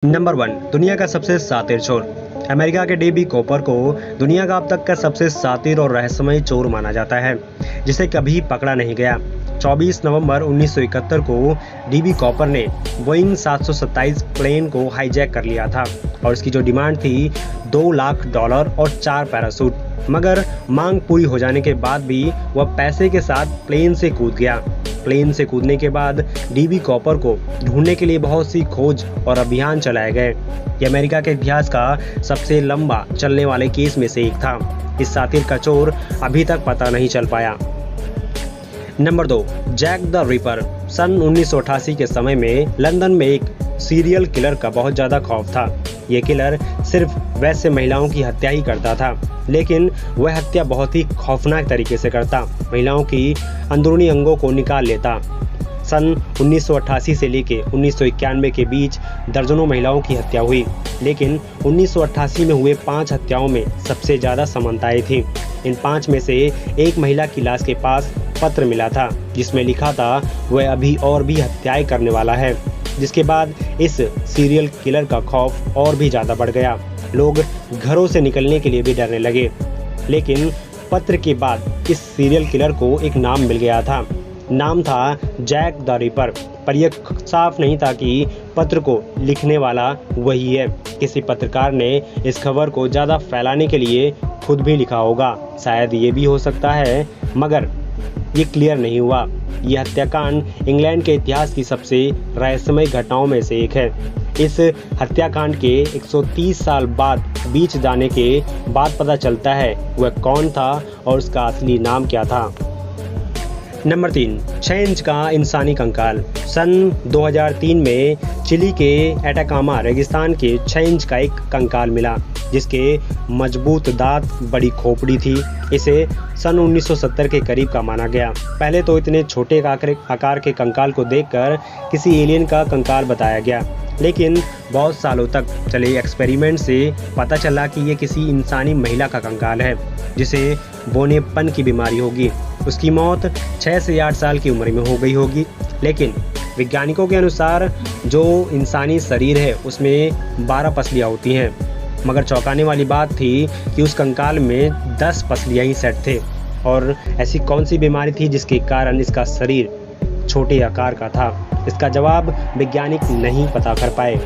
Number 1 दुनिया का सबसे शातिर चोर। अमेरिका के डीबी कॉपर को दुनिया का अब तक का सबसे शातिर और रहस्यमय चोर माना जाता है, जिसे कभी पकड़ा नहीं गया। 24 नवंबर 1971 को डीबी कॉपर ने बोइंग 727 प्लेन को हाईजैक कर लिया था और इसकी जो डिमांड थी $2 लाख और 4 पैराशूट। मगर मांग पूरी हो जाने के बाद भी वह पैसे के साथ प्लेन से कूद गया। प्लेन से कूदने के बाद डीबी कॉपर को ढूंढने के लिए बहुत सी खोज और अभियान चलाए गए। ये अमेरिका के इतिहास का सबसे लंबा चलने वाले केस में से एक था। इस शातिर का चोर अभी तक पता नहीं चल पाया। Number 2 Jack the Ripper. सन 1988 के समय में लंदन में एक सीरियल किलर का बहुत ज़्यादा खौफ था। ये किलर सिर्फ वैसे महिलाओं की हत्या ही करता था, लेकिन वह हत्या बहुत ही खौफनाक तरीके से करता। महिलाओं की अंदरूनी अंगों को निकाल लेता। सन 1988 से लेकर 1991 के बीच दर्जनों महिलाओं की हत्या हुई, लेकिन 1988 में हुए 5 हत्याओं में सबसे ज़्यादा समानताएं थीं। इन 5 में से एक महिला की लाश के पास पत्र मिला था, जिसमें लिखा था वह अभी और भी हत्याएं करने वाला है। जिसके बाद इस सीरियल किलर का खौफ और भी ज़्यादा बढ़ गया। लोग घरों से निकलने के लिए भी डरने लगे। लेकिन पत्र के बाद इस सीरियल किलर को एक नाम मिल गया था। नाम था जैक द रिपर, पर यह साफ नहीं था कि पत्र को लिखने वाला वही है। किसी पत्रकार ने इस खबर को ज़्यादा फैलाने के लिए खुद भी लिखा होगा, शायद ये भी हो सकता है, मगर ये क्लियर नहीं हुआ। यह हत्याकांड इंग्लैंड के इतिहास की सबसे रहस्यमय घटनाओं में से एक है। इस हत्याकांड के 130 साल बाद बीत जाने के बाद पता चलता है वह कौन था और उसका असली नाम क्या था। नंबर 3 6 इंच का इंसानी कंकाल। सन 2003 में चिली के एटाकामा रेगिस्तान के 6 इंच का एक कंकाल मिला, जिसके मजबूत दांत, बड़ी खोपड़ी थी। इसे सन 1970 के करीब का माना गया। पहले तो इतने छोटे आकार के कंकाल को देखकर किसी एलियन का कंकाल बताया गया, लेकिन बहुत सालों तक चले एक्सपेरिमेंट से पता चला कि ये किसी इंसानी महिला का कंकाल है, जिसे बौनेपन की बीमारी होगी। उसकी मौत 6 से 8 साल की उम्र में हो गई होगी। लेकिन वैज्ञानिकों के अनुसार जो इंसानी शरीर है उसमें 12 पसलियाँ होती हैं, मगर चौंकाने वाली बात थी कि उस कंकाल में 10 पसलियाँ ही सेट थे। और ऐसी कौन सी बीमारी थी जिसके कारण इसका शरीर छोटे आकार का था? इसका जवाब वैज्ञानिक नहीं पता कर पाए।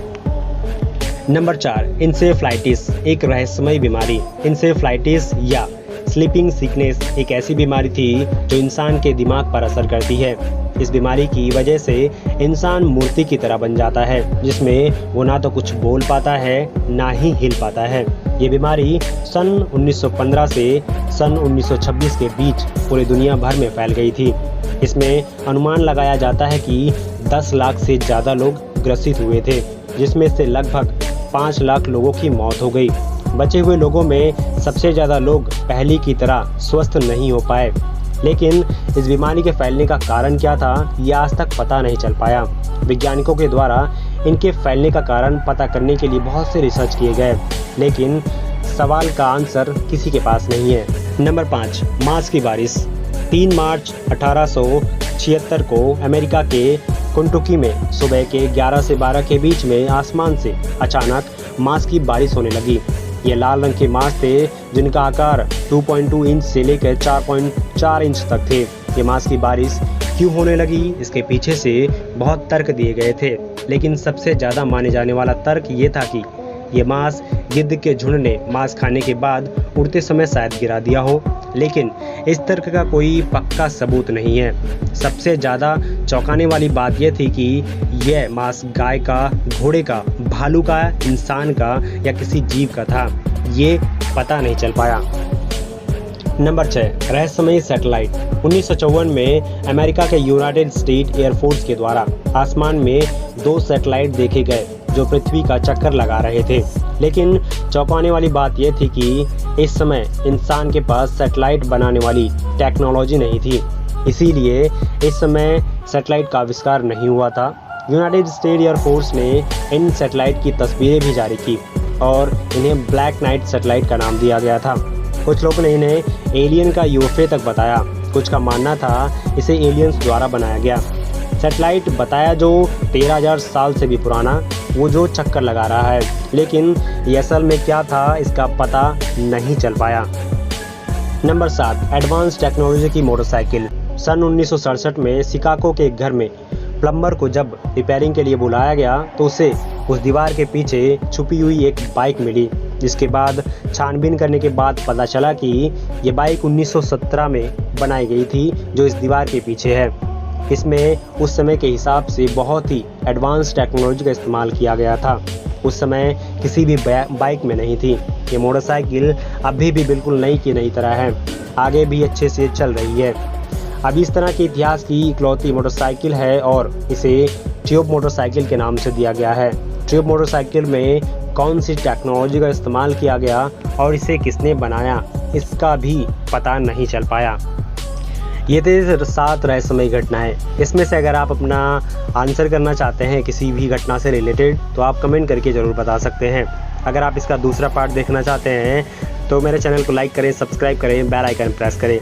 नंबर 4 इंसेफ्लाइटिस, एक रहस्यमय बीमारी। इंसेफ्लाइटिस या स्लीपिंग सिकनेस एक ऐसी बीमारी थी जो इंसान के दिमाग पर असर करती है। इस बीमारी की वजह से इंसान मूर्ति की तरह बन जाता है, जिसमें वो ना तो कुछ बोल पाता है ना ही हिल पाता है। ये बीमारी सन 1915 से सन 1926 के बीच पूरी दुनिया भर में फैल गई थी। इसमें अनुमान लगाया जाता है कि 10 लाख से ज़्यादा लोग ग्रसित हुए थे, जिसमें से लगभग 5 लाख लोगों की मौत हो गई। बचे हुए लोगों में सबसे ज़्यादा लोग पहले की तरह स्वस्थ नहीं हो पाए। लेकिन इस बीमारी के फैलने का कारण क्या था, ये आज तक पता नहीं चल पाया। वैज्ञानिकों के द्वारा इनके फैलने का कारण पता करने के लिए बहुत से रिसर्च किए गए, लेकिन सवाल का आंसर किसी के पास नहीं है। नंबर 5 मांस की बारिश। 3 मार्च 1876 को अमेरिका के केंटुकी में सुबह के 11 से 12 के बीच में आसमान से अचानक मांस की बारिश होने लगी। ये लाल रंग के मांस थे, जिनका आकार 2.2 इंच से लेकर 4.4 इंच तक थे। ये मांस की बारिश क्यों होने लगी, इसके पीछे से बहुत तर्क दिए गए थे, लेकिन सबसे ज़्यादा माने जाने वाला तर्क ये था कि ये मांस गिद्ध के झुंड ने मांस खाने के बाद उड़ते समय शायद गिरा दिया हो, लेकिन इस तर्क का कोई पक्का सबूत नहीं है। सबसे ज़्यादा चौंकाने वाली बात यह थी कि यह मांस गाय का, घोड़े का, भालू का, इंसान का या किसी जीव का था, ये पता नहीं चल पाया। नंबर 6 रहस्यमय सैटेलाइट। 1954 में अमेरिका के यूनाइटेड स्टेट एयरफोर्स के द्वारा आसमान में 2 सैटेलाइट देखे गए जो पृथ्वी का चक्कर लगा रहे थे। लेकिन चौंकाने वाली बात यह थी कि इस समय इंसान के पास सैटेलाइट बनाने वाली टेक्नोलॉजी नहीं थी, इसीलिए इस समय सैटेलाइट का आविष्कार नहीं हुआ था। यूनाइटेड स्टेट एयरफोर्स ने इन सैटेलाइट की तस्वीरें भी जारी की और इन्हें ब्लैक नाइट सैटेलाइट का नाम दिया गया था। कुछ लोगों ने इन्हें एलियन का यूएफओ तक बताया, कुछ का मानना था इसे एलियंस द्वारा बनाया गया। सैटेलाइट बताया जो 13,000 साल से भी पुराना, वो जो चक्कर लगा रहा है, लेकिन ये असल में क्या था इसका पता नहीं चल पाया। नंबर 7, एडवांस टेक्नोलॉजी की मोटरसाइकिल। सन 1967 में शिकागो के एक घर में प्लम्बर को जब रिपेयरिंग के लिए बुलाया गया तो उसे उस दीवार के पीछे छुपी हुई एक बाइक मिली, जिसके बाद छानबीन करने के बाद पता चला कि ये बाइक 1917 में बनाई गई थी, जो इस दीवार के पीछे है। इसमें उस समय के हिसाब से बहुत ही एडवांस टेक्नोलॉजी का इस्तेमाल किया गया था, उस समय किसी भी बाइक में नहीं थी। ये मोटरसाइकिल अभी भी बिल्कुल नई की नई तरह है, आगे भी अच्छे से चल रही है। अब इस तरह के इतिहास की इकलौती मोटरसाइकिल है और इसे ट्यूब मोटरसाइकिल के नाम से दिया गया है। ट्यूब मोटरसाइकिल में कौन सी टेक्नोलॉजी का इस्तेमाल किया गया और इसे किसने बनाया, इसका भी पता नहीं चल पाया। ये थे 7 रहस्यमयी घटनाएं। इसमें से अगर आप अपना आंसर करना चाहते हैं किसी भी घटना से रिलेटेड, तो आप कमेंट करके ज़रूर बता सकते हैं। अगर आप इसका दूसरा पार्ट देखना चाहते हैं तो मेरे चैनल को लाइक करें, सब्सक्राइब करें, बेल आइकन प्रेस करें।